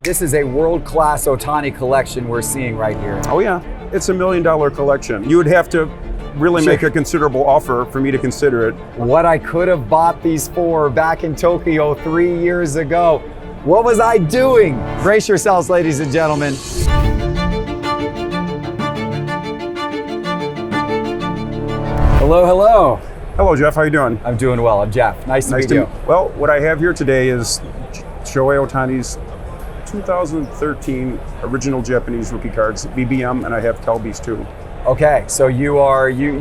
This is a world-class Ohtani collection we're seeing right here. Oh yeah, it's $1 million collection. You would have to really make a considerable offer for me to consider it. What I could have bought these for back in Tokyo 3 years ago. What was I doing? Brace yourselves, ladies and gentlemen. Hello, hello. Hello, Jeff. How you doing? I'm doing well. I'm Jeff. Nice to meet you. Well, what I have here today is Shohei Ohtani's 2013 original Japanese rookie cards, BBM, and I have Kelby's too. Okay, so you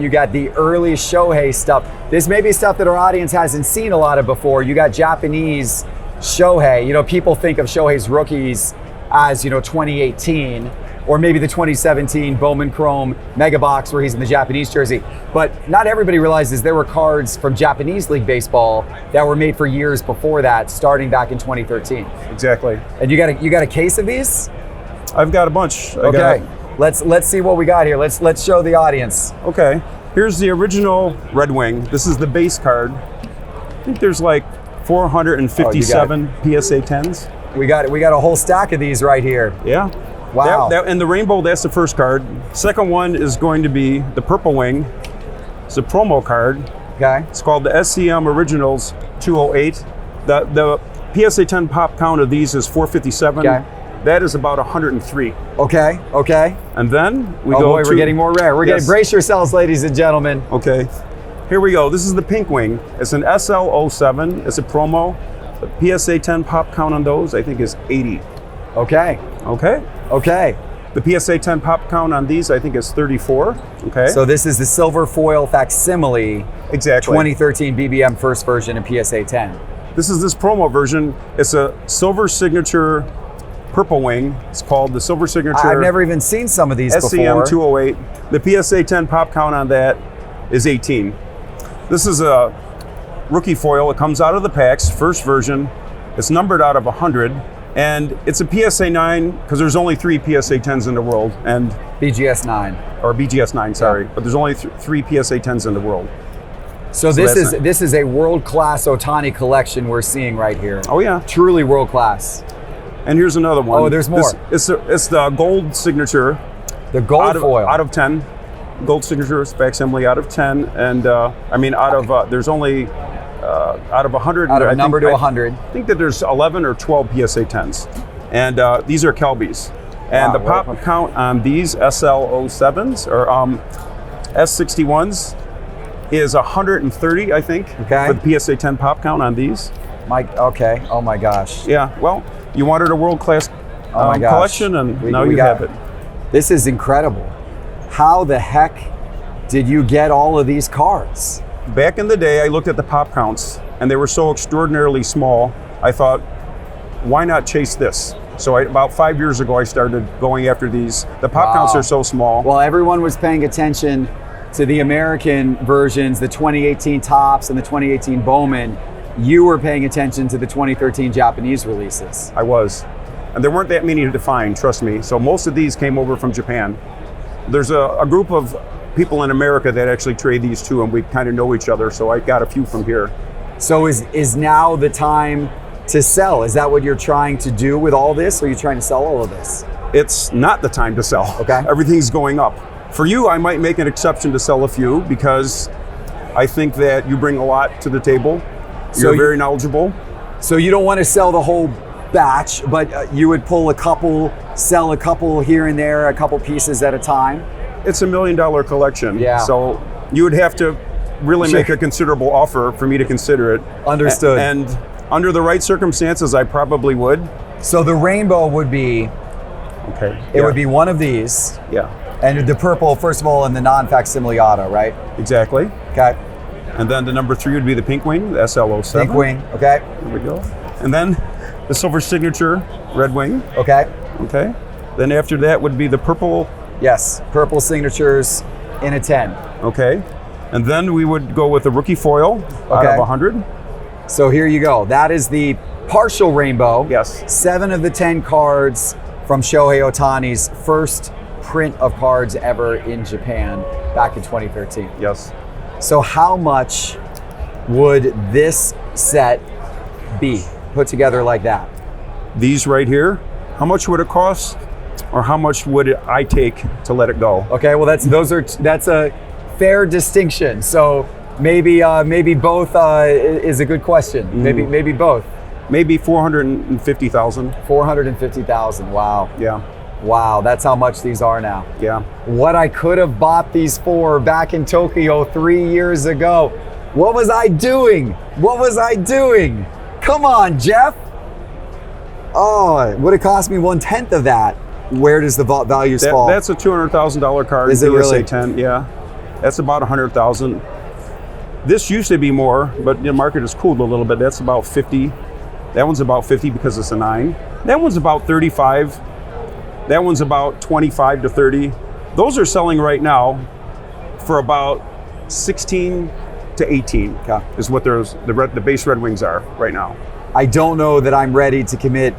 got the early Shohei stuff. This may be stuff that our audience hasn't seen a lot of before. You got Japanese Shohei. You know, people think of Shohei's rookies as, 2018, or maybe the 2017 Bowman Chrome Mega Box where he's in the Japanese jersey. But not everybody realizes there were cards from Japanese League Baseball that were made for years before that, starting back in 2013. Exactly. And you got a case of these? I've got a bunch. Okay. Let's see what we got here. Let's show the audience. Okay. Here's the original Red Wing. This is the base card. I think there's like 457 PSA 10s. We got a whole stack of these right here. Yeah. Wow. And the rainbow, that's the first card. Second one is going to be the Purple Wing. It's a promo card. Okay. It's called the SCM Originals 208. The PSA 10 pop count of these is 457. Okay. That is about 103. Okay. And then we're getting more rare. Brace yourselves, ladies and gentlemen. Okay. Here we go. This is the Pink Wing. It's an SL07. It's a promo. The PSA 10 pop count on those, I think, is 80. Okay. The PSA 10 pop count on these, I think, is 34. Okay. So this is the silver foil facsimile. Exactly. 2013 BBM first version and PSA 10. This is this promo version. It's a silver signature Purple Wing. It's called the Silver Signature. I've never even seen some of these SCM before. 208. The PSA 10 pop count on that is 18. This is a rookie foil. It comes out of the packs, first version. It's numbered out of 100. And it's a PSA 9 because there's only 3 PSA 10s in the world. And BGS 9. Or BGS 9, sorry. Yeah. But there's only 3 PSA 10s in the world. So this is a world-class Ohtani collection we're seeing right here. Oh yeah. Truly world-class. And here's another one. Oh, there's more. It's the gold signature. The gold foil. Out of 10. Gold signature facsimile out of 10. And there's only out of 100. Out of a number to 100. I think that there's 11 or 12 PSA 10s. And these are Kelby's. And the pop count on these SL07s or S61s is 130, I think, for the PSA 10 pop count on these. Oh my gosh. Yeah, well, you wanted a world-class collection, and now you have it. This is incredible. How the heck did you get all of these cards? Back in the day, I looked at the pop counts, and they were so extraordinarily small, I thought, why not chase this? So about 5 years ago, I started going after these. The pop counts are so small. Well, everyone was paying attention to the American versions, the 2018 Topps and the 2018 Bowman. You were paying attention to the 2013 Japanese releases. I was. And there weren't that many to find, trust me. So most of these came over from Japan. There's a group of people in America that actually trade these too, and we kind of know each other, so I got a few from here. So is now the time to sell? Is that what you're trying to do with all this, or are you trying to sell all of this? It's not the time to sell. Okay. Everything's going up. For you, I might make an exception to sell a few because I think that you bring a lot to the table. You're very knowledgeable. So you don't want to sell the whole batch, but you would pull a couple, sell a couple here and there, a couple pieces at a time? It's $1 million collection. Yeah. So you would have to really make a considerable offer for me to consider it. Understood. And under the right circumstances, I probably would. So the rainbow would be, it would be one of these. Yeah. And the purple, first of all, in the non-facsimile auto, right? Exactly. Okay. And then the number 3 would be the Pink Wing, the SL07. Pink Wing, okay. Here we go. And then the Silver Signature Red Wing. Okay. Then after that would be the purple. Yes, purple signatures in a 10. Okay. And then we would go with the rookie foil out of 100. So here you go. That is the partial rainbow. Yes. 7 of the 10 cards from Shohei Ohtani's first print of cards ever in Japan back in 2013. Yes. So how much would this set be put together like that? These right here How much would it cost, or how much would I take to let it go? Okay, well that's a fair distinction. So maybe both is a good question. Maybe both. Maybe 450,000. 450,000. Wow. Yeah, Wow, that's how much these are now. yeah. What I could have bought these for back in Tokyo 3 years ago. What was I doing? What was I doing? Come on, Jeff. Oh, it would have cost me 1/10 of that. Where does the values fall? That's a $200,000 card. Is it PSA really? 10, yeah. That's about 100,000. This used to be more, but the market has cooled a little bit. That's about 50. That one's about 50 because it's a 9. That one's about 35. That one's about 25 to 30. Those are selling right now for about 16 to 18 Okay. is what the base Red Wings are right now. I don't know that I'm ready to commit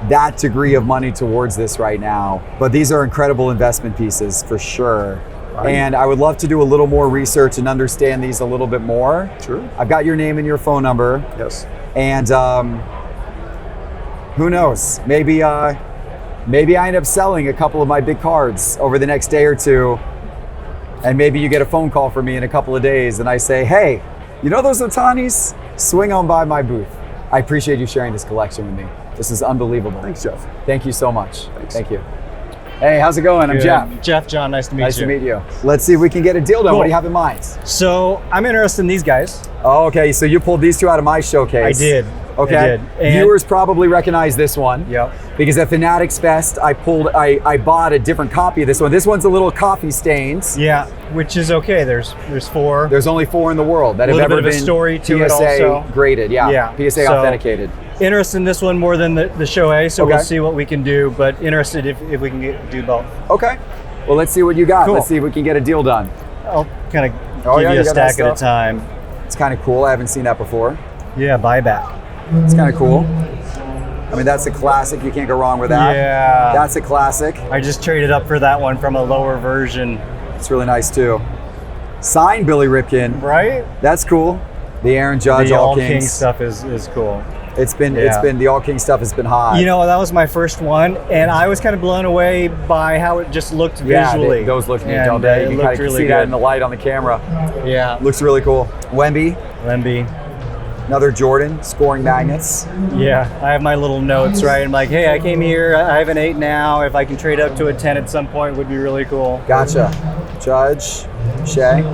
that degree of money towards this right now, but these are incredible investment pieces for sure. Right. And I would love to do a little more research and understand these a little bit more. Sure. I've got your name and your phone number, Yes. and who knows? Maybe I end up selling a couple of my big cards over the next day or two, and maybe you get a phone call from me in a couple of days, and I say, hey, you know those Otanis? Swing on by my booth. I appreciate you sharing this collection with me. This is unbelievable. Thanks, Jeff. Thank you so much. Thanks. Thank you. Hey, how's it going? I'm Good. Jeff. Jeff, John, nice to meet Nice you. to meet you. Let's see if we can get a deal done. Cool. What do you have in mind? So I'm interested in these guys. Oh, okay. So you pulled these two out of my showcase. I did. Okay. I did. And- Viewers probably recognize this one. Yep. Because at Fanatics Fest, I bought a different copy of this one. This one's a little coffee stained. Yeah, which is okay. There's 4. There's only 4 in the world that have Little ever bit of a been story to it PSA also. graded. Yeah. Yeah. PSA So- authenticated. Interested in this one more than the Shohei, so Okay. we'll see what we can do. But interested if we can do both. Okay. Well, let's see what you got. Cool. Let's see if we can get a deal done. I'll kind of Oh, give yeah, you a you got that stack at a stuff? time. It's kind of cool. I haven't seen that before. Yeah, buyback. It's kind of cool. I mean, that's a classic. You can't go wrong with that. Yeah. That's a classic. I just traded up for that one from a lower version. It's really nice too. Signed Billy Ripken. Right? That's cool. The Aaron Judge The All All King Kings. stuff is cool. It's been Yeah. the All King stuff has been hot. You know, that was my first one, and I was kind of blown away by how it just looked yeah, visually. those look neat, And, don't they? it You looked kind of really see good. that in the light on the camera. Yeah, Looks really cool. Wemby, Lemby. another Jordan, scoring magnets. Yeah, I have my little notes, right? I'm like, hey, I came here, I have an 8 now. If I can trade up to a 10 at some point, would be really cool. Gotcha. Judge, Shea,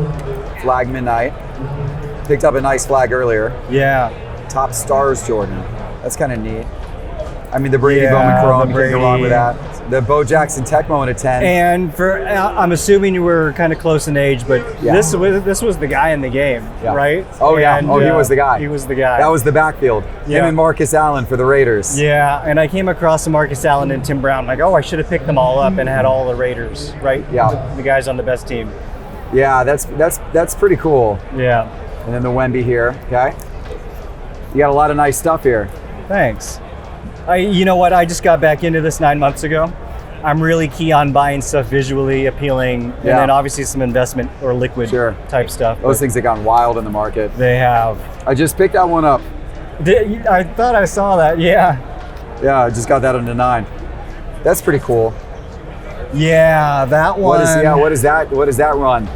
Flag Midnight. Picked up a nice flag earlier. Yeah, Top Stars Jordan. That's kind of neat. I mean, the Brady Yeah, Bowman Chrome, the you can't go wrong with Brady. that. The Bo Jackson Tecmo in a 10. and for I'm assuming you were kind of close in age, but Yeah. this was the guy in the game, Yeah. right? Oh, yeah. And, Oh, he was the guy. He was the guy. That was the backfield. Him Yeah. and Marcus Allen for the Raiders. Yeah, and I came across the Marcus Allen and Tim Brown. Like, oh, I should have picked them all up and had all the Raiders, right? Yeah. The guys on the best team. Yeah, that's pretty cool. Yeah. And then the Wemby here, okay? You got a lot of nice stuff here. Thanks. You know what? I just got back into this 9 months ago. I'm really key on buying stuff visually appealing, and Yeah. then obviously some investment or liquid Sure. type stuff. Those but things have gone wild in the market. they have. I just picked that one up. I thought I saw that. Yeah. Yeah, I just got that under 9. That's pretty cool. Yeah, that one. What is that run?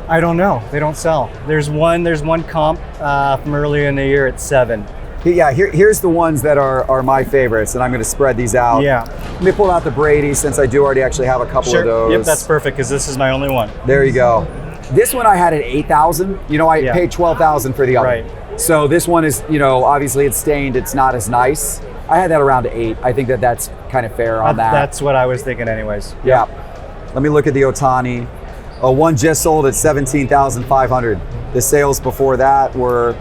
I don't know. They don't sell. There's one comp from earlier in the year at 7. Yeah, here's the ones that are my favorites, and I'm going to spread these out. Yeah. Let me pull out the Brady since I do already actually have a couple of those. Yep, that's perfect because this is my only one. There you go. This one I had at 8,000. You know, I Yeah. paid 12,000 for the other. Right. So this one is, you know, obviously it's stained. It's not as nice. I had that around 8. I think that's kind of fair on that. That's what I was thinking, anyways. Yeah. Let me look at the Ohtani. One just sold at 17,500. The sales before that were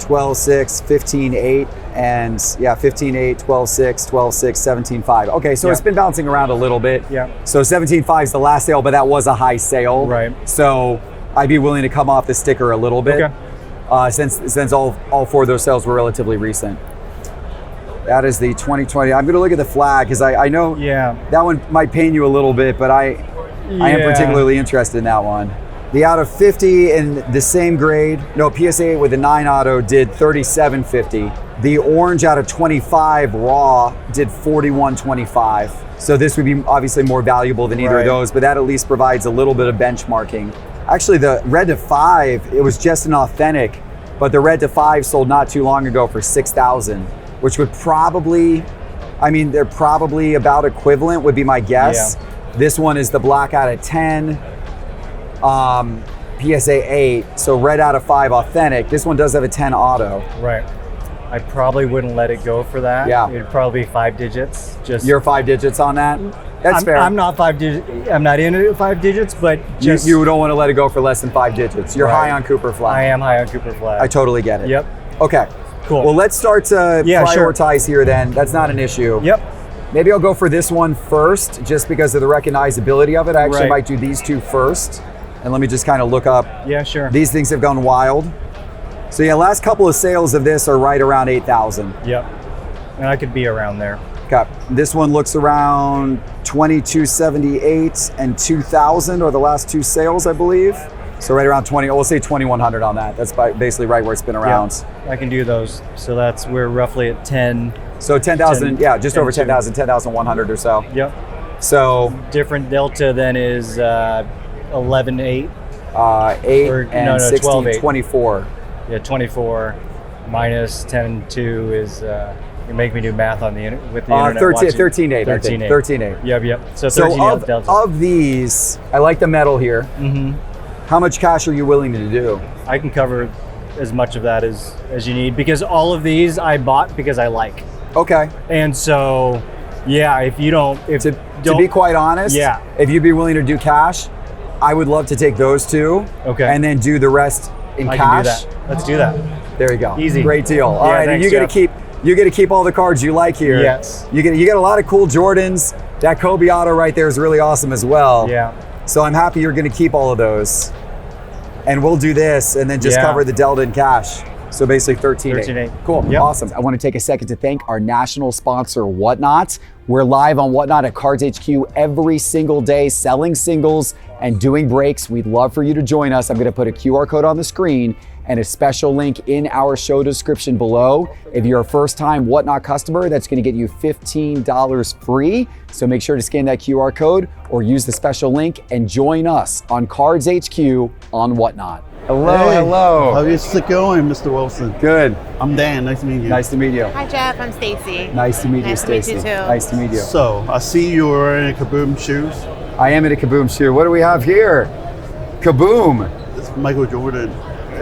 12.6, 15.8, and 15.8, 12.6, 12.6, 17.5. Okay, so Yeah. it's been bouncing around a little bit. Yeah. So 17.5 is the last sale, but that was a high sale. Right. So I'd be willing to come off the sticker a little bit. Okay. Since all 4 of those sales were relatively recent. That is the 2020. I'm going to look at the flag because I know Yeah. that one might pain you a little bit, but I am Yeah. particularly interested in that one. The out of 50 in the same grade, no, PSA 8 with the 9 auto did 37.50. The orange out of 25 raw did 41.25. So this would be obviously more valuable than either Right. of those, but that at least provides a little bit of benchmarking. Actually, the red to 5, it was just an authentic, but the red to 5 sold not too long ago for 6,000, which would probably, I mean, they're probably about equivalent would be my guess. This one is the black out of 10. PSA 8, so red out of 5 authentic. This one does have a 10 auto. Right. I probably wouldn't let it go for that. Yeah. It'd probably be 5 digits. Just You're 5 digits on that? That's fair. I'm not 5 digits. I'm not into 5 digits, but just you don't want to let it go for less than 5 digits. You're Right. high on Cooper Flag. I am high on Cooper Flag. I totally get it. Yep. Okay. Cool. Well, let's start to Yeah, sure. prioritize here then. That's not an issue. Yep. Maybe I'll go for this one first, just because of the recognizability of it. I actually Right. might do these two first. And let me just kind of look up. Yeah, sure. These things have gone wild. So yeah, last couple of sales of this are right around 8,000. Yep. And I could be around there. Okay. This one looks around 2278 and 2000 are the last two sales, I believe. So right around 20, we'll say 2100 on that. That's basically right where it's been around. Yeah, I can do those. So we're roughly at 10. So 10,000, 10, yeah, just over 10, 10,000, 10,100 or so. Yep. So Different delta then is 11.8. 8 Or- and no, 16, 12.8. 24. Yeah, 24 minus 10.2 is, you make me do math on the with the internet 13, watching. 13.8, I think. 13.8. 13.8. Yep. So So 13 delta. of these, I like the metal here. Mm-hmm. How much cash are you willing to do? I can cover as much of that as you need, because all of these I bought because I like. Okay. And so, yeah, if you don't, To be quite honest, Yeah. if you'd be willing to do cash, I would love to take those two. Okay. And then do the rest in I cash. can do that. Let's do that. There you go. Easy. Great deal. All Yeah, right, and thanks, you get to keep all the cards you like here. Yes. You get a lot of cool Jordans. That Kobe auto right there is really awesome as well. Yeah. So I'm happy you're going to keep all of those. And we'll do this and then just Yeah. cover the delta in cash. So basically 13.8. 13.8. Cool. Yep. Awesome. I want to take a second to thank our national sponsor, Whatnot. We're live on Whatnot at Cards HQ every single day, selling singles and doing breaks. We'd love for you to join us. I'm going to put a QR code on the screen and a special link in our show description below. If you're a first-time Whatnot customer, that's going to get you $15 free. So make sure to scan that QR code or use the special link and join us on Cards HQ on Whatnot. Hello, Hey, hello. How's it going, Mr. Wilson? Good. I'm Dan. Nice to meet you. Nice to meet you. Hi Jeff, I'm Stacy. Nice to meet you, Nice to meet Stacy. you too. Nice to meet you. So, I see you were wearing Kaboom shoes. I am in a Kaboom shoe. What do we have here? Kaboom. It's Michael Jordan.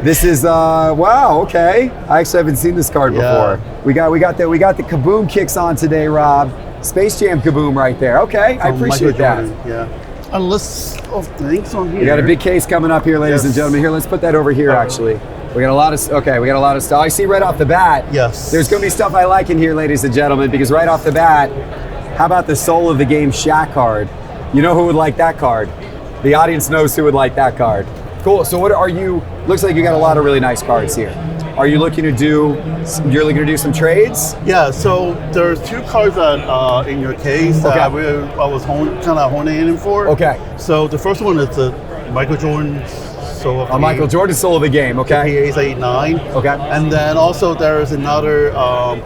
This is wow, okay. I actually haven't seen this card Yeah. before. We got the Kaboom kicks on today, Rob. Space Jam Kaboom right there. Okay, I From appreciate Michael that. Jordan, yeah. A list of things on here. We got a big case coming up here, ladies and Yes. gentlemen. Here, let's put that over here. Actually, we got a lot of stuff. I see right off the bat. Yes. There's going to be stuff I like in here, ladies and gentlemen, because right off the bat, how about the soul of the game Shaq card? You know who would like that card? The audience knows who would like that card. Cool. So what are you? Looks like you got a lot of really nice cards here. Are you looking to do? You're looking to do some trades? Yeah, so there's two cards that in your case that Okay. I was kind of honing in for. Okay. So the first one is the Michael Jordan. So Michael Jordan soul of the game. Okay. PA's 89. Okay. And then also there's another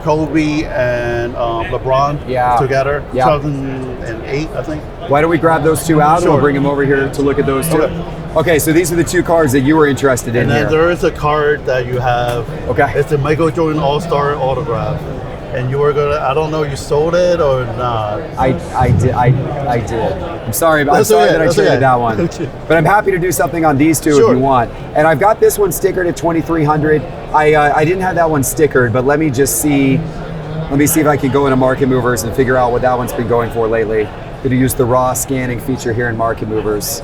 Kobe and LeBron Yeah. together, Yeah. 2008, I think. Why don't we grab those two out and we'll Sure. bring them over here to look at those two? Okay. Okay. So these are the two cards that you were interested in And then here. there is a card that you have. Okay. It's the Michael Jordan All-Star autograph. And you were gonna, I don't know, you sold it or not. I did. I'm sorry. I'm That's sorry okay, that I that's traded okay. that one. Okay. But I'm happy to do something on these two Sure. if you want. And I've got this one stickered at 2,300. I didn't have that one stickered, but let me just see. Let me see if I can go into Market Movers and figure out what that one's been going for lately. Going to use the raw scanning feature here in Market Movers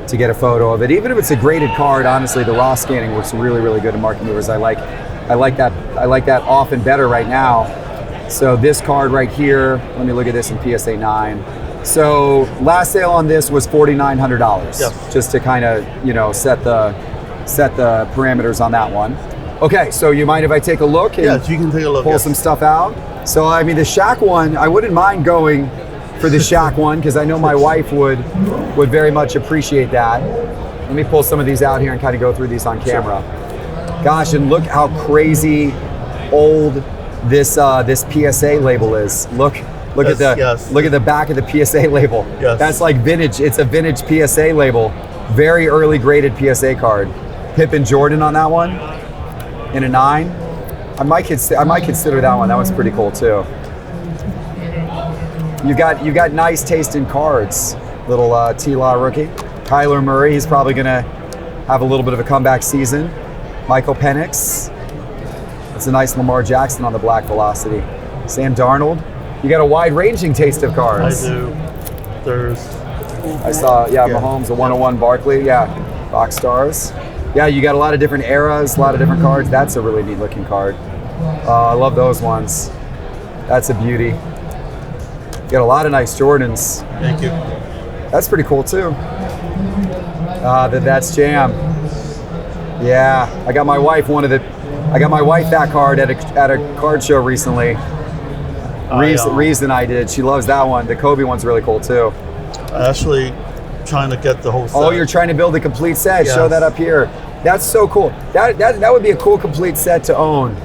to get a photo of it. Even if it's a graded card, honestly, the raw scanning works really, really good in Market Movers. I like that often better right now. So this card right here, let me look at this in PSA 9. So last sale on this was $4,900. Yes. Just to kind of, set the parameters on that one. Okay, so you mind if I take a look and Yes, you can take a look. pull yes. some stuff out? So I mean the Shaq one, I wouldn't mind going for the Shaq one because I know my wife would very much appreciate that. Let me pull some of these out here and kind of go through these on camera. Gosh, and look how crazy old this this PSA label is. Look at the look at the back of the PSA label. Yes. That's like vintage. It's a vintage PSA label. Very early graded PSA card. Pippen Jordan on that one in a 9. I might consider that one. That one's pretty cool too. You've got nice taste in cards. Little T-Law rookie. Kyler Murray, he's probably gonna have a little bit of a comeback season. Michael Penix. That's a nice Lamar Jackson on the Black Velocity. Sam Darnold. You got a wide-ranging taste of I cards. do. There's. I saw, Mahomes, a 101 Barkley, Box Stars. Yeah, you got a lot of different eras, a lot of different cards. That's a really neat looking card. I love those ones. That's a beauty. You got a lot of nice Jordans. Thank you. That's pretty cool too. That's Jam. Yeah, I got my wife that card at a card show recently. Reeves and I did. She loves that one. The Kobe one's really cool too. Actually, trying to get the whole set. Oh, you're trying to build a complete set. Yes. Show that up here. That's so cool. That would be a cool complete set to own.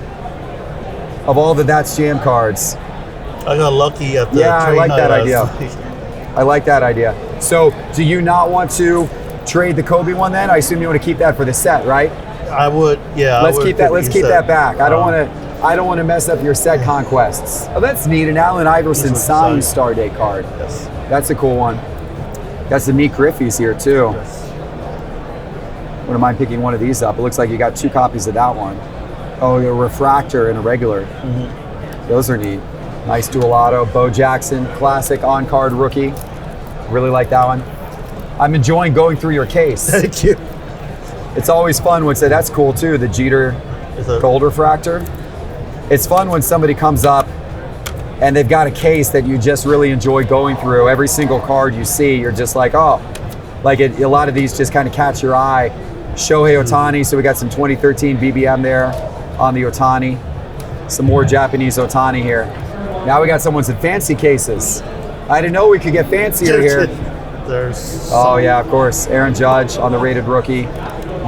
Of all the That's Jam cards. I got lucky at the I trade like night that last idea. night. I like that idea. So, do you not want to trade the Kobe one then? I assume you want to keep that for the set, right? I would, yeah. Let's keep that. Let's keep that back. I don't Um, want to mess up your set conquests. Oh, that's neat. An Allen Iverson This is signed signed. Star Day card. Yes. That's a cool one. Got some Meek Griffey's here too. Yes. Wouldn't mind picking one of these up. It looks like you got 2 copies of that one. Oh, a refractor and a regular. Those are neat. Nice dual auto. Bo Jackson, classic on-card rookie. Really like that one. I'm enjoying going through your case. Thank you. It's always fun when that's cool too. The Jeter It's a- Gold refractor. It's fun when somebody comes up and they've got a case that you just really enjoy going through. Every single card you see, you're just like, oh, a lot of these just kind of catch your eye. Shohei Ohtani, so we got some 2013 BBM there on the Ohtani. Some more Japanese Ohtani here. Now we got someone in fancy cases. I didn't know we could get fancier here. There's. Oh yeah, of course. Aaron Judge on the rated rookie.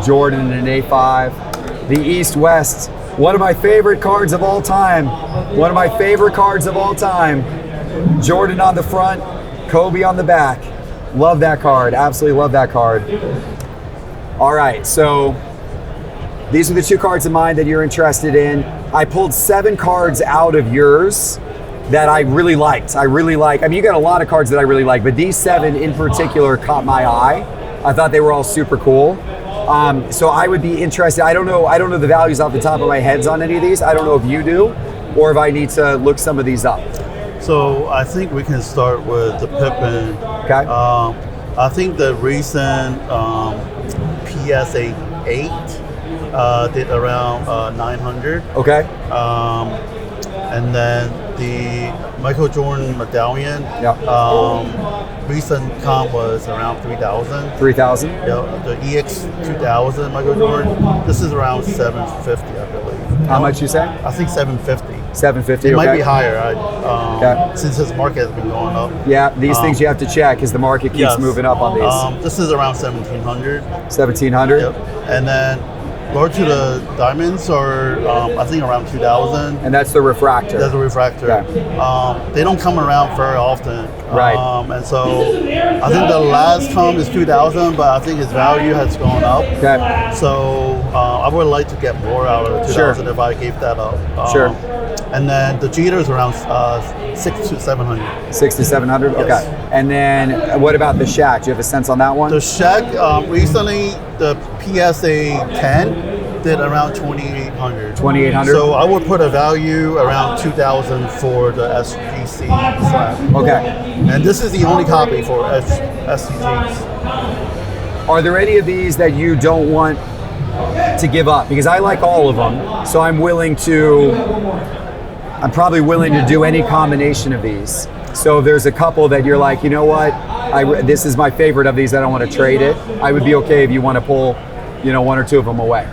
Jordan in an A5. The East-West. One of my favorite cards of all time. One of my favorite cards of all time. Jordan on the front, Kobe on the back. Love that card. Absolutely love that card. All right, so these are the 2 cards of mine that you're interested in. I pulled 7 cards out of yours that I really liked. I mean, you got a lot of cards that I really like, but these 7 in particular caught my eye. I thought they were all super cool. So I would be interested. I don't know the values off the top of my head on any of these. I don't know if you do, or if I need to look some of these up. So I think we can start with the Pippen. Okay. I think the recent PSA 8 did around 900. Okay. And then the Michael Jordan medallion, recent comp was around 3,000. 3,000. The EX 2000 Michael Jordan, this is around 750, I believe. How much you say? I think 750. 750. It okay. might be higher, Okay. since his market has been going up. Yeah, these things you have to check because the market keeps Yes. moving up on these. This is around 1,700. 1,700. Yep. And then go to the diamonds are, I think around 2,000. And that's the refractor. That's a refractor. Okay. They don't come around very often. Right. And so I think the last comp is 2,000, but I think its value has gone up. Okay. So I would like to get more out of 2,000 if I gave that up. Sure. And then the Jeter is around 600 to 700. 6 to 700. Yes. Okay. And then what about the Shaq? Do you have a sense on that one? The Shaq, recently the PSA 10 did around 2,800. 2,800. So I would put a value around 2,000 for the SGC slab. Okay. And this is the only copy for SCGs. Are there any of these that you don't want to give up? Because I like all of them, so I'm probably willing to do any combination of these. So if there's a couple that you're like, you know what, this is my favorite of these, I don't want to trade it, I would be okay if you want to pull, 1 or 2 of them away.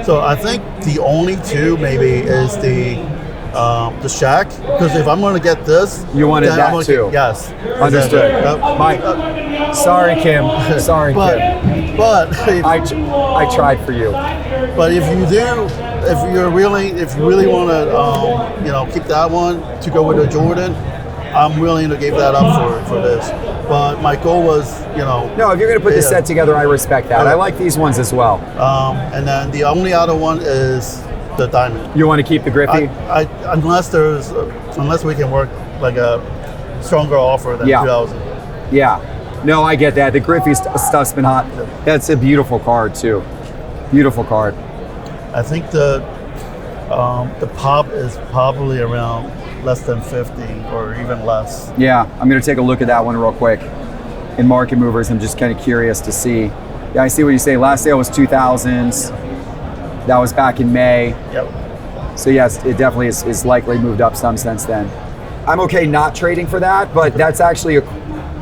So I think the only 2 maybe is the the Shaq, because if I'm going to get this, You wanted then that I'm gonna too. Yes. Understood. Yep. Mike, sorry, Kim. Sorry, But Kim. but if, I tried for you. but if you do, if you really want to keep that one to go with a Jordan, I'm willing to give that up for this. But my goal was No, if you're going to put the Yeah. set together, I respect that. I like these ones as well. and then the only other one is the Diamond. You want to keep the Griffey? Unless we can work like a stronger offer than Yeah. 2000. Yeah. No, I get that. The Griffey stuff's been hot. That's a beautiful card too. Beautiful card. I think the pop is probably around less than 50 or even less. Yeah, I'm going to take a look at that one real quick. In Market Movers, I'm just kind of curious to see. Yeah, I see what you say. Last sale was 2000s. That was back in May. Yep. So yes, it definitely is likely moved up some since then. I'm okay not trading for that, but that's actually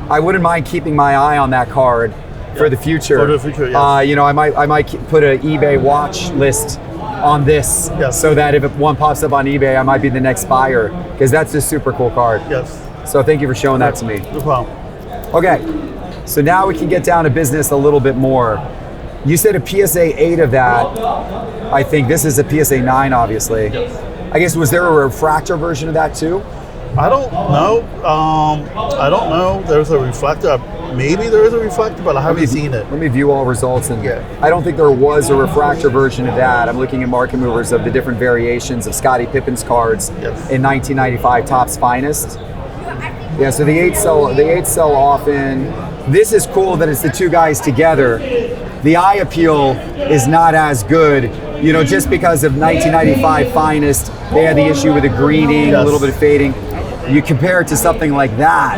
I wouldn't mind keeping my eye on that card for the future. For the future, yes. I might put an eBay watch list on this, Yes. so that if one pops up on eBay, I might be the next buyer, because that's a super cool card. Yes. So thank you for showing that to me. No problem. Okay, so now we can get down to business a little bit more. You said a PSA 8 of that. I think this is a PSA 9, obviously. I guess, was there a refractor version of that too? I don't know. I don't know. There's a reflector. Maybe there is a reflector, but I haven't seen it. Let me view all results. And Yeah. I don't think there was a refractor version of that. I'm looking at Market Movers of the different variations of Scottie Pippen's cards Yes. in 1995 Topps Finest. Yeah, so the 8 sell often. This is cool that it's the two guys together. The eye appeal is not as good, just because of 1995 Finest. They had the issue with the greening, a Yes. little bit of fading. You compare it to something like that,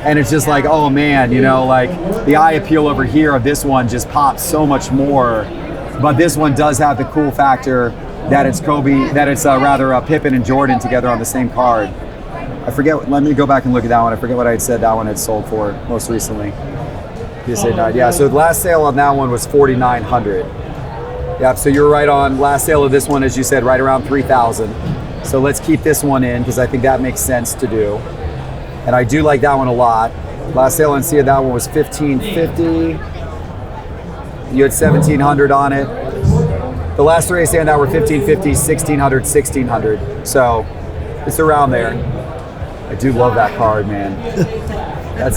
and it's just like, oh man, like the eye appeal over here of this one just pops so much more. But this one does have the cool factor that it's Pippen and Jordan together on the same card. I forget. Let me go back and look at that one. I forget what I had said that one had sold for most recently. PSA 9. Yeah. So the last sale on that one was $4,900. Yeah. So you're right on. Last sale of this one, as you said, right around 3,000. So let's keep this one in, because I think that makes sense to do. And I do like that one a lot. Last sale on Sia, that one was $1,550. You had $1,700 on it. The last three I say on that were $1,550, $1,600, $1,600. So it's around there. I do love that card, man. I'm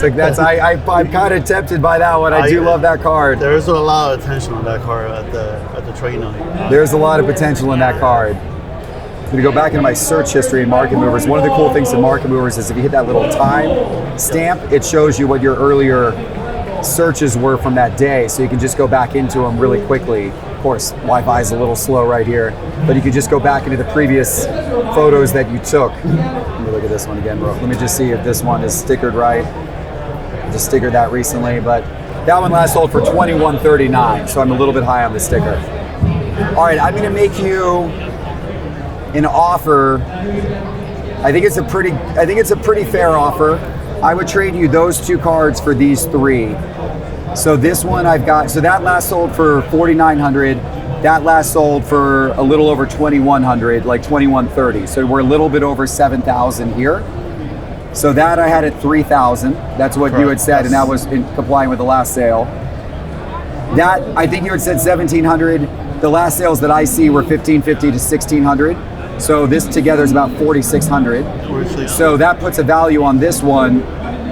kind of tempted by that one. I do love that card. There's a lot of attention on that card at the trade night. There's a lot of potential in that card. I'm going to go back into my search history in Market Movers. One of the cool things in Market Movers is if you hit that little time stamp, it shows you what your earlier searches were from that day. So you can just go back into them really quickly. Of course, Wi-Fi is a little slow right here, but you can just go back into the previous photos that you took. Let me look at this one again, bro. Let me just see if this one is stickered right. I just stickered that recently, but that one last sold for $21.39, so I'm a little bit high on the sticker. All right, I'm going to make you an offer. I think it's a pretty fair offer. I would trade you those two cards for these three. So this one I've got, so that last sold for $4,900. That last sold for a little over $2,100, like $2,130. So we're a little bit over $7,000 here. So that I had at $3,000. That's what you had said, and that was in complying with the last sale. That, I think you had said $1,700. The last sales that I see were $1,550 to $1,600. So this together is about $4,600. So that puts a value on this one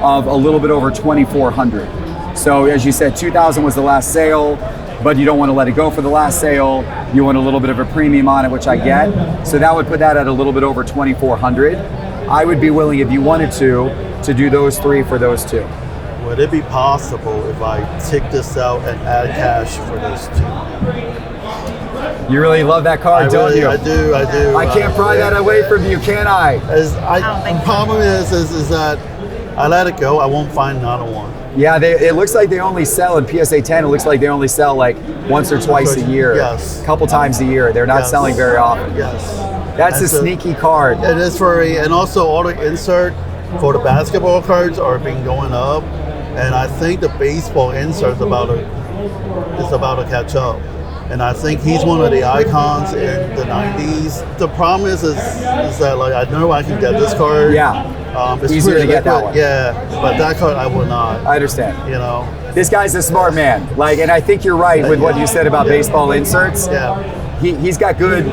of a little bit over $2,400. So as you said, $2,000 was the last sale, but you don't want to let it go for the last sale. You want a little bit of a premium on it, which I get. So that would put that at a little bit over $2,400. I would be willing, if you wanted to do those three for those two. Would it be possible if I take this out and add cash for those two? You really love that card, don't you? I do. I can't pry that away from you, can I? The problem is that I let it go. I won't find another one. Yeah, it looks like they only sell in PSA 10. It looks like they only sell like once or twice a year. Yes. A couple times a year. They're not Yes. selling very often. Yes. That's a sneaky card. It is and also all the insert for the basketball cards are being going up, and I think the baseball insert is about to catch up. And I think he's one of the icons in the 90s. The problem is that like I know I can get this card. Yeah. It's Easier pretty to get that liquid. one. Yeah, but that card I will not. I understand. You know. This guy's a smart man. Like, and I think you're right with what you said about baseball inserts. Yeah. He's got good.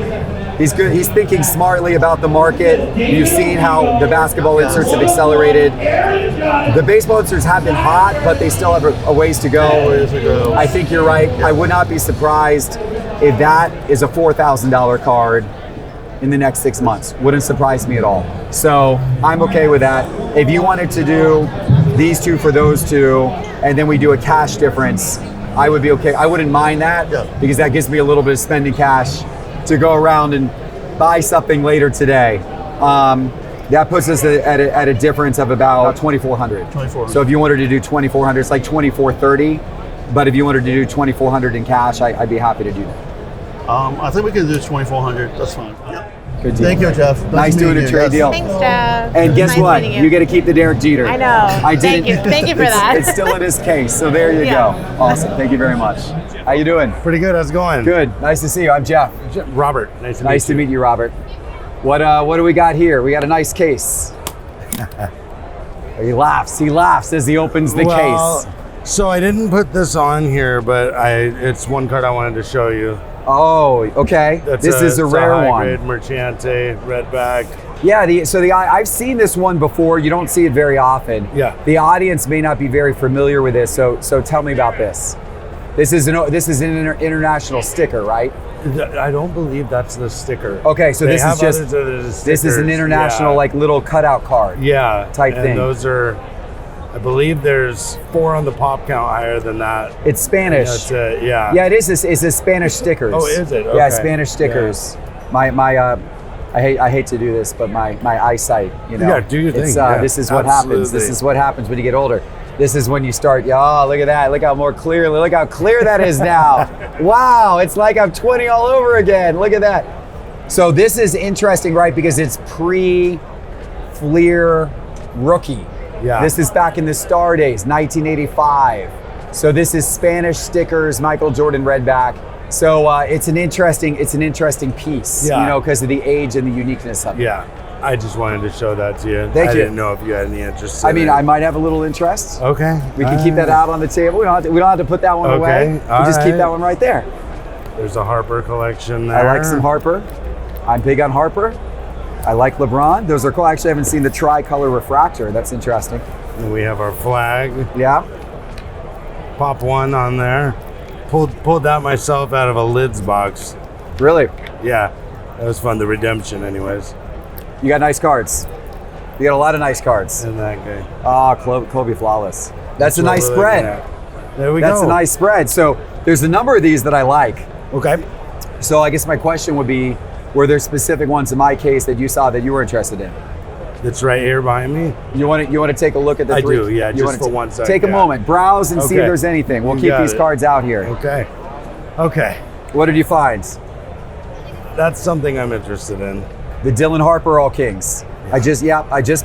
He's good. He's thinking smartly about the market. You've seen how the basketball inserts have accelerated. The baseball inserts have been hot, but they still have a ways to go. Ways to go. I think you're right. I would not be surprised if that is a $4,000 card in the next 6 months. Wouldn't surprise me at all. So I'm okay with that. If you wanted to do these two for those two, and then we do a cash difference, I would be okay. I wouldn't mind that because that gives me a little bit of spending cash to go around and buy something later today. That puts us at a difference of about 2,400. 2,400. So if you wanted to do 2,400, it's like 2,430. But if you wanted to do 2,400 in cash, I'd be happy to do that. I think we can do 2,400. That's fine. Good deal. Thank you, Jeff. Nice doing a meeting you. trade deal. Thanks, Jeff. And guess Nice what? meeting You get to keep the Derek Jeter. I know. I Thank didn't. you. Thank you for It's- that. It's still in his case. So there you Yeah. go. Awesome. Thank you very much. How you doing? Pretty good. How's it going? Good. Nice to see you. I'm Jeff. Robert. Nice to Meet you, Robert. What do we got here? We got a nice case. He laughs as he opens the case. So I didn't put this on here, but it's one card I wanted to show you. Oh, okay. This is a rare one. High-grade Merchante, redback. Yeah, I've seen this one before. You don't see it very often. Yeah. The audience may not be very familiar with this, so tell me about this. This is an international sticker, right? I don't believe that's the sticker. Okay, so They this have is just others that are this is an stickers. international Yeah. like little cutout card. Yeah, type and thing. Those are, I believe there's 4 on the pop count higher than that. It's Spanish. That's it. Yeah. Yeah, it is. It's a Spanish stickers. Oh, is it? Yeah, Okay. Spanish stickers. My I hate to do this, but my eyesight, you know. Yeah, do your thing. It's, Yeah, this is what happens. This absolutely. is what happens when you get older. This is when you start, oh, look at that. Look how more clearly, look how clear that is now. Wow, it's like I'm 20 all over again. Look at that. So this is interesting, right? Because it's pre-Fleer rookie. Yeah. This is back in the Star days, 1985. So this is Spanish stickers, Michael Jordan redback. So it's an interesting piece, Yeah. you know, because of the age and the uniqueness of it. Yeah. I just wanted to show that to you. Thank I you. didn't know if you had any interest. I mean, I might have a little interest. Okay. We can keep that out on the table. We don't have to put that one Okay, away. We all just keep right. that one right there. There's a Harper collection there. I like some Harper. I'm big on Harper. I like LeBron. Those are cool. I actually haven't seen the tricolor refractor. That's interesting. And we have our flag. Yeah. Pop one on there. Pulled that myself out of a lids box. Really? Yeah, that was fun. The redemption, anyways. You got nice cards. You got a lot of nice cards. And that guy. Ah, Kobe Flawless. That's a what nice we're spread. looking at. There we That's go. a nice spread. So there's a number of these that I like. Okay. So I guess my question would be, were there specific ones in my case that you saw that you were interested in? It's right here behind me. You want to take a look at the I three? do, yeah, You just wanna for one second, Take a yeah. moment, browse and see if Okay. there's anything. We'll You keep got these it. cards out here. Okay. Okay. What did you find? That's something I'm interested in. The Dylan Harper All Kings. I just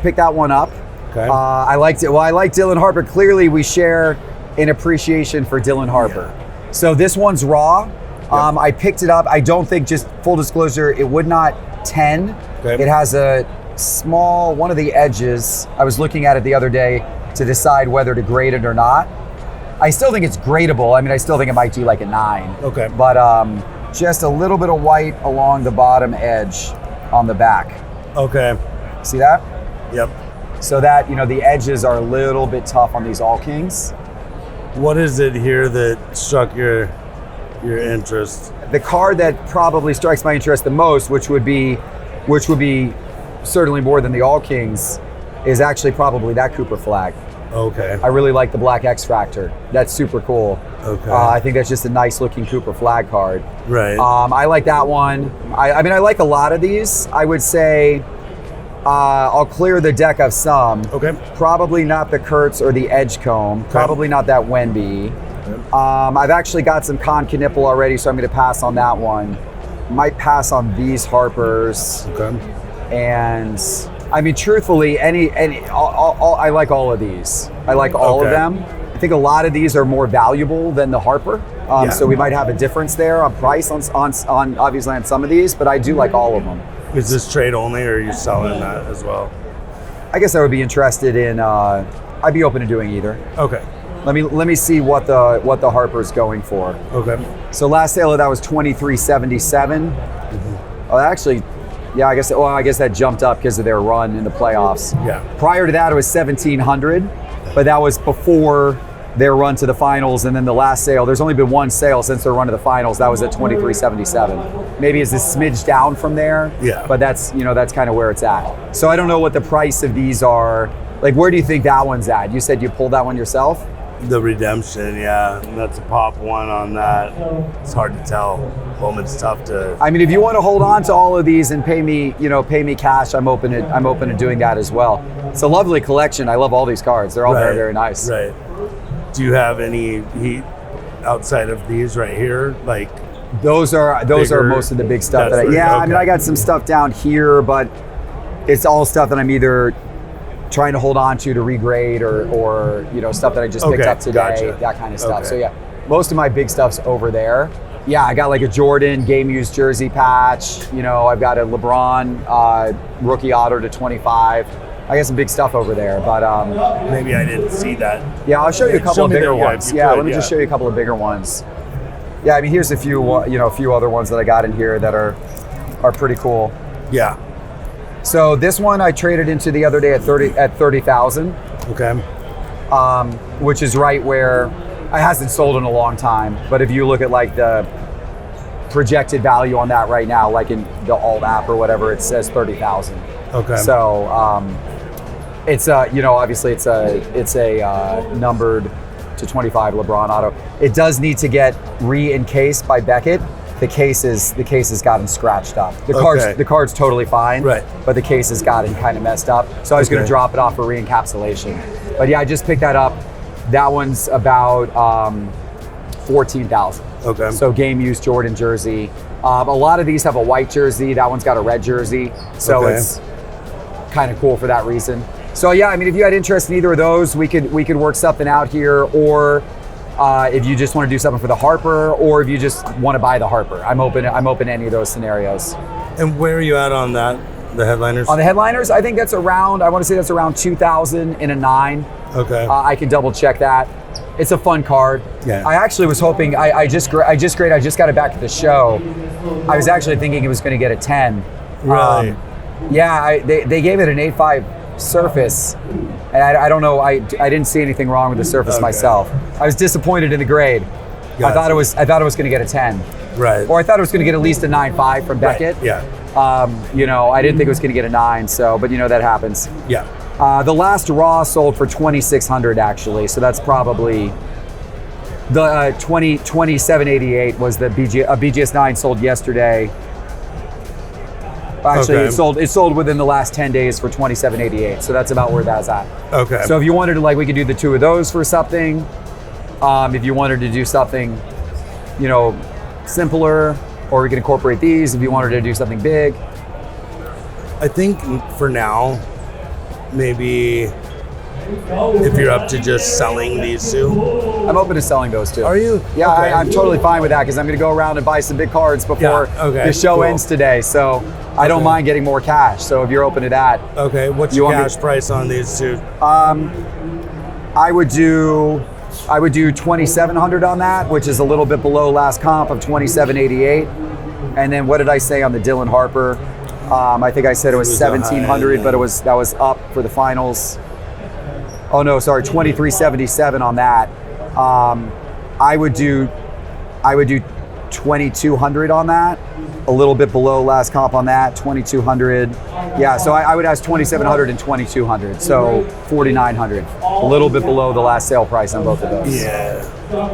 picked that one up. Okay. I liked it. Well, I like Dylan Harper. Clearly, we share an appreciation for Dylan Harper. So this one's raw. I picked it up. I don't think, just full disclosure, it would not 10. Okay. It has a small, one of the edges. I was looking at it the other day to decide whether to grade it or not. I still think it's gradable. I mean, I still think it might do like a 9. Okay. But just a little bit of white along the bottom edge on the back. Okay. See that? Yep. So that, you know, the edges are a little bit tough on these All Kings. What is it here that struck your interest? The card that probably strikes my interest the most, which would be certainly more than the All Kings, is actually probably that Cooper flag. Okay. I really like the Black X Factor. That's super cool. Okay. I think that's just a nice looking Cooper flag card. Right. I like that one. I mean, I like a lot of these. I would say I'll clear the deck of some. Okay. Probably not the Kurtz or the Edgecombe. Probably not that Wemby. I've actually got some Con Knipple already, so I'm going to pass on that one. Might pass on these Harpers. Okay. And I mean, truthfully, I like all of these. I like all of Okay. them. I think a lot of these are more valuable than the Harper. Yeah. So we might have a difference there on price on obviously on some of these, but I do like all of them. Is this trade only, or are you selling that as well? I guess I would be interested in. I'd be open to doing either. Okay. Let me see what the Harper's going for. Okay. So last sale of that was $23.77. Oh, actually, yeah, I guess. Well, I guess that jumped up because of their run in the playoffs. Yeah. Prior to that, it was $1,700, but that was before their run to the finals. And then the last sale, there's only been one sale since their run to the finals. That was at $23.77. Maybe it's a smidge down from there. Yeah. But that's kind of where it's at. So I don't know what the price of these are. Like, where do you think that one's at? You said you pulled that one yourself? The Redemption, yeah. That's a pop one on that. It's hard to tell. It's tough to. I mean, if you want to hold on to all of these and pay me cash, I'm open to doing that as well. It's a lovely collection. I love all these cards. They're all very, very nice. Right. Do you have any heat outside of these right here? Like those are bigger- most of the big stuff that I, that's yeah. okay. I mean, I got some stuff down here, but it's all stuff that I'm either trying to hold on to regrade or stuff that I just picked Okay, up today, gotcha. that kind of stuff. Okay. So yeah, most of my big stuff's over there. Yeah, I got like a Jordan game used jersey patch. I've got a LeBron rookie auto to 25. I got some big stuff over there, but maybe I didn't see that. yeah, I'll show you a couple Show of me bigger that, yeah, ones. if you Yeah, could, let me just show you a couple of bigger ones. Yeah, I mean, here's a few a few other ones that I got in here that are pretty cool. Yeah. So this one I traded into the other day at 30,000. Okay. Which is right where it hasn't sold in a long time. But if you look at like the projected value on that right now, like in the alt app or whatever, it says 30,000. Okay. So it's obviously it's a numbered to 25 LeBron auto. It does need to get re-encased by Beckett. The case has gotten scratched up. The card's totally fine, Right. but the case has gotten kind of messed up. So I was going to Okay. drop it off for re-encapsulation. But yeah, I just picked that up. That one's about 14,000. Okay. So game used Jordan jersey. A lot of these have a white jersey. That one's got a red jersey. So Okay. it's kind of cool for that reason. So yeah, I mean, if you had interest in either of those, we could work something out here, or if you just want to do something for the Harper, or if you just want to buy the Harper, I'm open to any of those scenarios. And where are you at on that? The headliners? On the headliners, I think that's around. I want to say that's around 2,000 in a 9. Okay. I can double check that. It's a fun card. Yeah. I actually was hoping. I just got it back at the show. I was actually thinking it was going to get a 10. Really? Yeah. They gave it an 8.5 surface, and I don't know. I didn't see anything wrong with the surface Okay. myself. I was disappointed in the grade. I Gotcha. thought it was going to get a 10, Right. or I thought it was going to get at least a 9.5 from Right. Beckett. Yeah. I didn't think it was going to get a 9. So, but that happens. Yeah. The last raw sold for 2,600 actually, so that's probably the 2788 was the BGS 9 sold yesterday. Actually, Okay. it sold within the last 10 days for 2788, so that's about where that's at. Okay. So if you wanted to, we could do the two of those for something. If you wanted to do something, simpler, or we could incorporate these. If you wanted to do something big, I think for now, maybe if you're up to just selling these two. I'm open to selling those too. Are you? Yeah, Okay. I'm totally fine with that because I'm going to go around and buy some big cards before Yeah, okay, the show cool. ends today. So I don't Okay. mind getting more cash. So if you're open to that, Okay. What's You your want me- cash price on these two? I would do 2,700 on that, which is a little bit below last comp of 2,788. And then what did I say on the Dylan Harper? I think I said it was It was the high 1,700, end, but that was up for the finals. Oh no, sorry, 2,377 on that. I would do 2,200 on that. A little bit below last comp on that, 2,200. Yeah, so I would ask 2,700 and 2,200, so 4,900. A little bit below the last sale price on both of those. Yeah.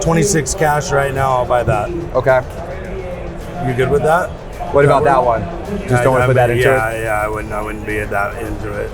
26 cash right now. I'll buy that. Okay. You good with that? What about that one? Just don't want to put that into yeah, it. Yeah, I wouldn't be that into it.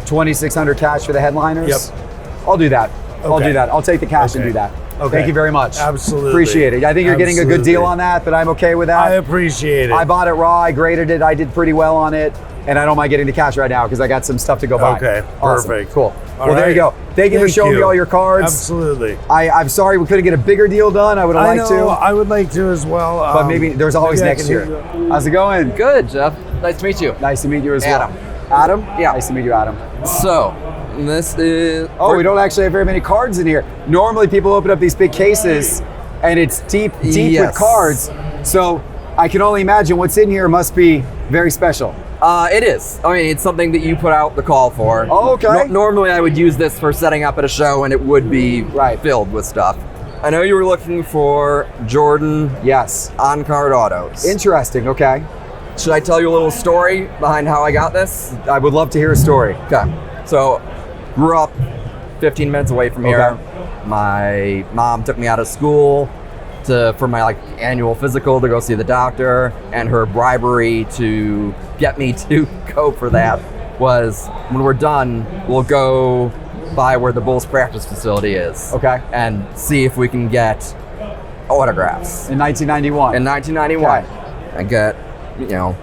2,600 cash for the headliners? Yep. I'll do that. I'll Okay. do that. I'll take the cash and Okay. do that. Okay. Thank you very much. Absolutely. Appreciate it. I think you're getting a good deal Absolutely. on that, but I'm okay with that. I appreciate it. I bought it raw. I graded it. I did pretty well on it. and I don't mind getting the cash right now because I got some stuff to go buy. Okay, Awesome. perfect. Cool. All Well, there you right. go. Thank you for showing me all your cards. Absolutely. I'm sorry we couldn't get a bigger deal done. I would have I liked know, to, I would like to as well. but maybe there's always maybe I next can year. hit you. How's it going? Good, Jeff. Nice to meet you. Nice to meet you as Adam. well. Adam? Yeah. Nice to meet you, Adam. So, this is. Oh, we don't actually have very many cards in here. Normally, people open up these big cases, and it's deep with Yes. cards. So I can only imagine what's in here must be very special. It is. I mean, it's something that you put out the call for. Oh, okay. Normally, I would use this for setting up at a show, and it would be Right. filled with stuff. I know you were looking for Jordan Yes. on-card autos. Interesting. Okay. Should I tell you a little story behind how I got this? I would love to hear a story. Okay. So, grew up 15 minutes away from here. Okay. My mom took me out of school for my annual physical to go see the doctor, and her bribery to get me to go for that was, when we're done, we'll go by where the Bulls practice facility is. Okay. And see if we can get autographs. In 1991. In 1991, I got,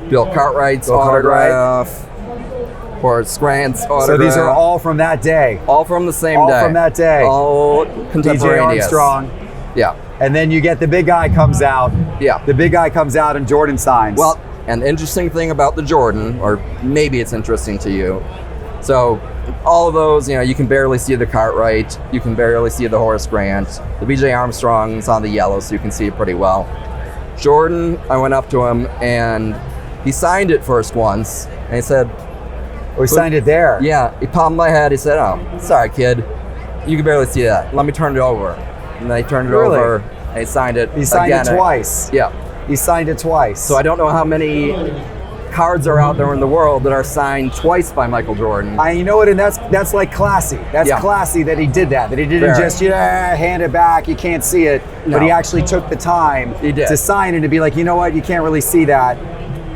Bill Cartwright's Bill Cartwright. autograph, Horace Grant's autograph. So these are all from that day. all from the same all day. from that day. All DJ contemporaneous. Armstrong. Yeah, And then you get the big guy comes out. yeah. The big guy comes out and Jordan signs. Well, an interesting thing about the Jordan, or maybe it's interesting to you. So, all of those, you can barely see the Cartwright, you can barely see the Horace Grant. The BJ Armstrong's on the yellow, so you can see it pretty well. Jordan, I went up to him and he signed it first once, and he said, we signed it there. yeah, he palmed my head. He said, "Oh, sorry, kid, you can barely see that. Let me turn it over." And then he turned it Really? over and he signed it. He signed again. it twice. Yeah. He signed it twice. So I don't know how many cards are out there in the world that are signed twice by Michael Jordan. You know what, and that's like classy. That's Yeah. classy that he did that. That he didn't Very. just hand it back. You can't see it, No. but he actually took the time He did. to sign it and to be like, you know what, you can't really see that.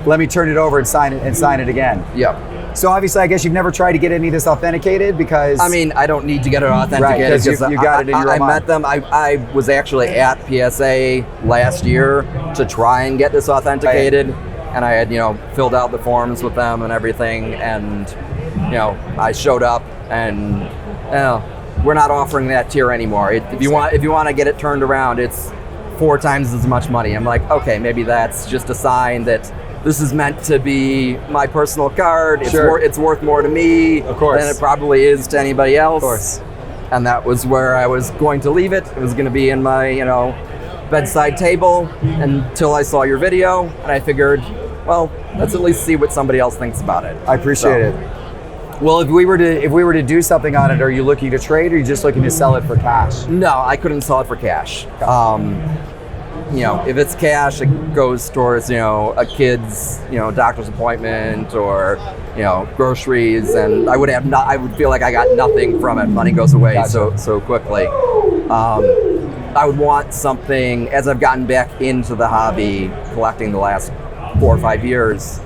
Let me turn it over and sign it again. Yeah. So obviously, I guess you've never tried to get any of this authenticated because I mean, I don't need to get it authenticated 'cause you got it in your I own mind. met them. I was actually at PSA last year to try and get this authenticated, and I had filled out the forms with them and everything, and I showed up, and we're not offering that tier anymore. If you want to get it turned around, it's 4 times as much money. I'm like, okay, maybe that's just a sign that this is meant to be my personal card. Sure. It's worth more to me Of course. than it probably is to anybody else. Of course. And that was where I was going to leave it. It was going to be in my, bedside table until I saw your video, and I figured, well, let's at least see what somebody else thinks about it. I appreciate it. Well, if we were to do something on it, are you looking to trade, or are you just looking to sell it for cash? No, I couldn't sell it for cash. If it's cash, it goes towards, a kid's, doctor's appointment or, groceries, and I would feel like I got nothing from it. Money goes away Gotcha. so quickly. I would want something, as I've gotten back into the hobby, collecting the last 4 or 5 years,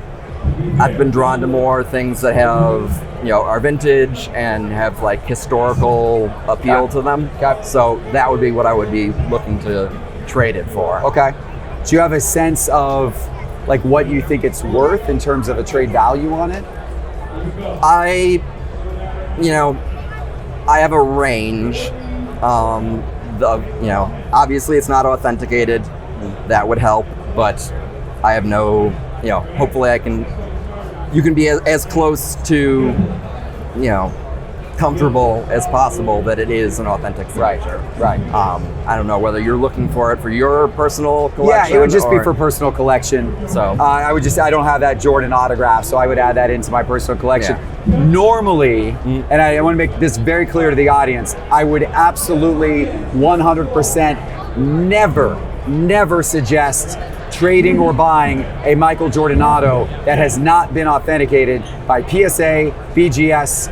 I've been drawn to more things that have, are vintage and have like historical appeal to them. Okay. So that would be what I would be looking to trade it for. Okay. Do you have a sense of like what you think it's worth in terms of a trade value on it? I have a range. Obviously it's not authenticated. That would help, but I have no, hopefully you can be as close to, comfortable as possible that it is an authentic signature. Right. I don't know whether you're looking for it for your personal collection. Yeah, it would just be or- for personal collection. So- I don't have that Jordan autograph, so I would add that into my personal collection. Yeah. Normally, and I want to make this very clear to the audience, I would absolutely 100% never suggest trading or buying a Michael Jordan auto that has not been authenticated by PSA, BGS,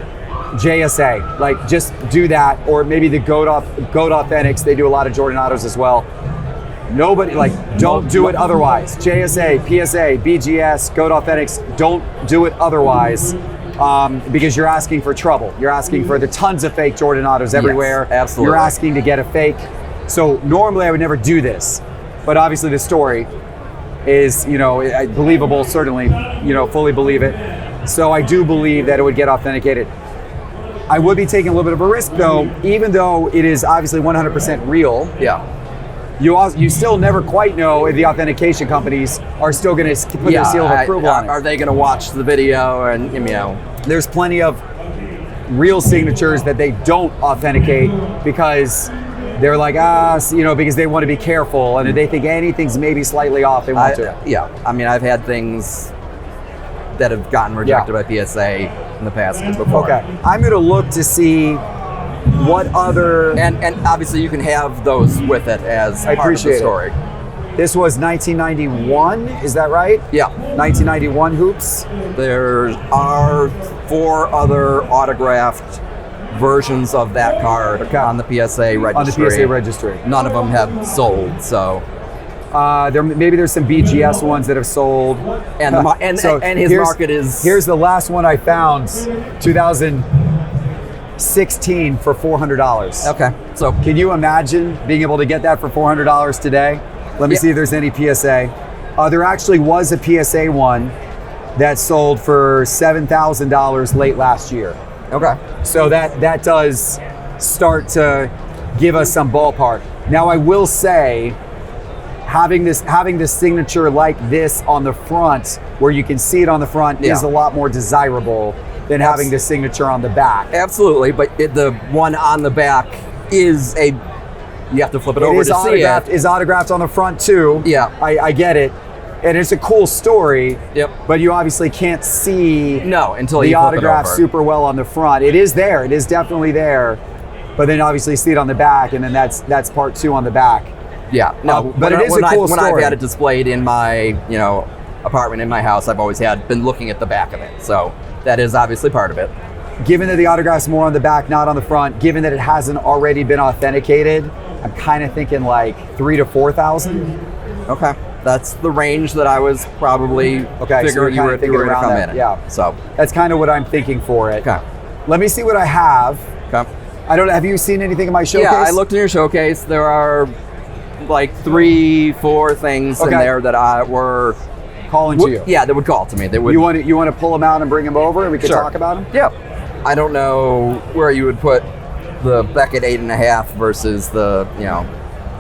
JSA. Like, just do that, or maybe the Goat Authentics. They do a lot of Jordan autos as well. Nobody, don't do it otherwise. JSA, PSA, BGS, Goat Authentics, don't do it otherwise, because you're asking for trouble. You're asking for the tons of fake Jordan autos everywhere. absolutely. You're asking to get a fake. So normally I would never do this, but obviously the story is, believable, certainly, fully believe it. So I do believe that it would get authenticated. I would be taking a little bit of a risk though, even though it is obviously 100% real. Yeah. You still never quite know if the authentication companies are still going to put their seal of approval on it. Are they going to watch the video and, you know? There's plenty of real signatures that they don't authenticate because they're like, because they want to be careful, and if they think anything's maybe slightly off, they won't do it. Yeah. I mean, I've had things that have gotten rejected by PSA in the past before. Okay. I'm going to look to see what other... And obviously you can have those with it as I part of the appreciate it. story. This was 1991, is that right? Yeah. 1991 hoops. There are 4 other autographed versions of that card on the PSA registry. On the PSA registry. None of them have sold, so... There's some BGS ones that have sold. And his market is... Here's the last one I found, 2016 for $400. Okay, so... Can you imagine being able to get that for $400 today? Let me see if there's any PSA. There actually was a PSA one that sold for $7,000 late last year. Okay. So that does start to give us some ballpark. Now I will say, having this signature like this on the front, where you can see it on the front, is a lot more desirable than having the signature on the back. Absolutely, but the one on the back is you have to flip it over to see it. Is autographed on the front too. Yeah. I get it. And it's a cool story. Yep. But you obviously can't see until the you flip autograph it over. super well on the front. It is there. It is definitely there. But then obviously see it on the back, and then that's part 2 on the back. Yeah. No, but it is a cool story. When I've had it displayed in my, apartment in my house, I've always been looking at the back of it. So that is obviously part of it. Given that the autograph's more on the back, not on the front, given that it hasn't already been authenticated, I'm kind of thinking like 3,000 to 4,000. Okay. That's the range that I was probably figuring you were going to come in. Yeah. So that's kind of what I'm thinking for it. Okay. Let me see what I have. Okay. Have you seen anything in my showcase? Yeah, I looked in your showcase. There are like 3-4 things in there that were calling to you. Yeah, that would call to me. They would. You want to pull them out and bring them over, and we can talk about them? Yeah. I don't know where you would put the Beckett 8.5 versus the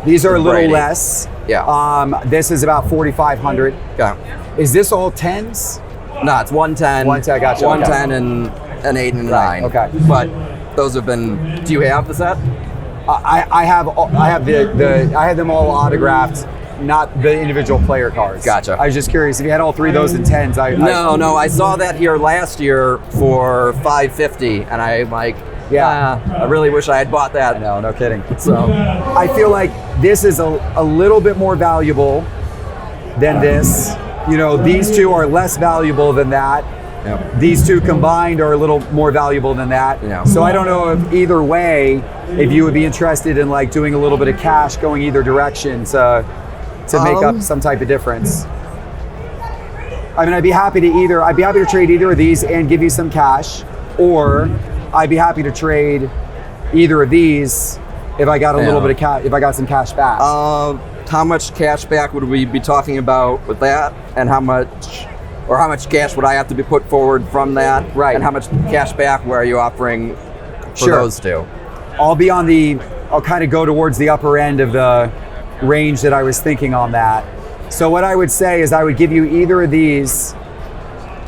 These are a little Brady. less. Yeah. This is about 4,500. Okay. Is this all 10s? No, it's 110. 110, gotcha. 110 and an 8 and a 9. Okay. But those have been. Do you have the set? I have them all autographed, not the individual player cards. Gotcha. I was just curious if you had all 3 of those in 10s. No. I saw that here last year for $550, and I'm like, I really wish I had bought that. No kidding. So I feel like this is a little bit more valuable than this. These 2 are less valuable than that. Yep. These 2 combined are a little more valuable than that. Yeah. So I don't know if either way, if you would be interested in like doing a little bit of cash going either direction to make up some type of difference. I mean, I'd be happy to trade either of these and give you some cash, or I'd be happy to trade either of these if I got a little bit of cash, if I got some cash back. How much cash back would we be talking about with that, and how much cash would I have to be put forward from that? Right. And how much cash back were you offering for those 2? I'll kind of go towards the upper end of the range that I was thinking on that. So what I would say is I would give you either of these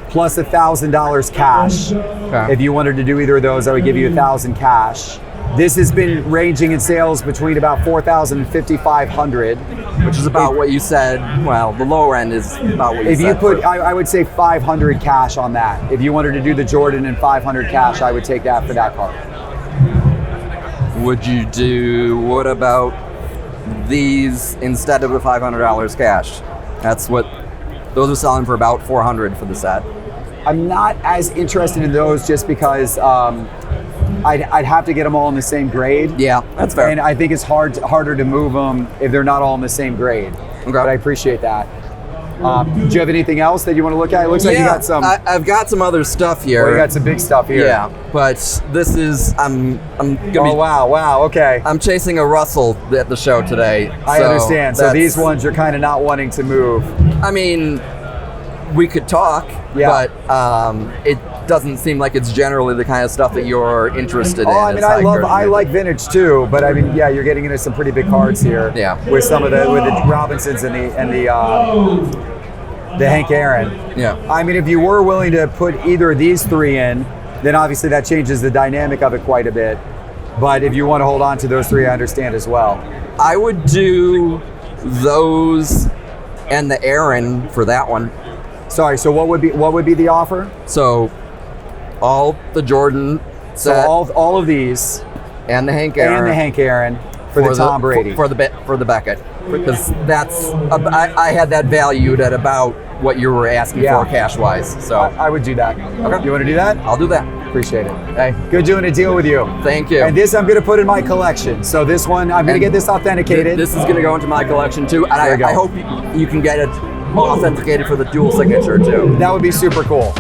plus $1,000 cash. Okay. If you wanted to do either of those, I would give you $1,000 cash. This has been ranging in sales between about $4,000 and $5,500, which is about what you said. Well, the lower end is about what you said. If you put, I would say $500 cash on that. If you wanted to do the Jordan and $500 cash, I would take that for that card. What about these instead of the $500 cash? Those are selling for about $400 for the set. I'm not as interested in those just because I'd have to get them all in the same grade. Yeah, that's fair. And I think it's harder to move them if they're not all in the same grade. Okay. But I appreciate that. Do you have anything else that you want to look at? It looks like you got some. I've got some other stuff here. You got some big stuff here. Yeah, but this is I'm gonna be. Oh wow, okay. I'm chasing a Russell at the show today. I understand. So these ones you're kind of not wanting to move. I mean, we could talk, Yeah. but it doesn't seem like it's generally the kind of stuff that you're interested in. Oh, I mean, I like vintage too, but I mean, yeah, you're getting into some pretty big cards here. Yeah. With some of with the Robinsons and the Hank Aaron. Yeah. I mean, if you were willing to put either of these three in, then obviously that changes the dynamic of it quite a bit. But if you want to hold on to those three, I understand as well. I would do those and the Aaron for that one. Sorry. So what would be the offer? So all the Jordan So set all of these and the Hank Aaron and the Hank Aaron for the Tom Brady. for the Beckett, because that's I had that valued at about what you were asking Yeah. for cash wise. So I would do that. Okay. You want to do that? I'll do that. Appreciate it. Hey, Good doing a deal with you. thank you. And this I'm going to put in my collection. So this one, I'm going to get this authenticated. This is going to go into my collection too, and There you go. I hope you can get it authenticated for the dual signature too. That would be super cool.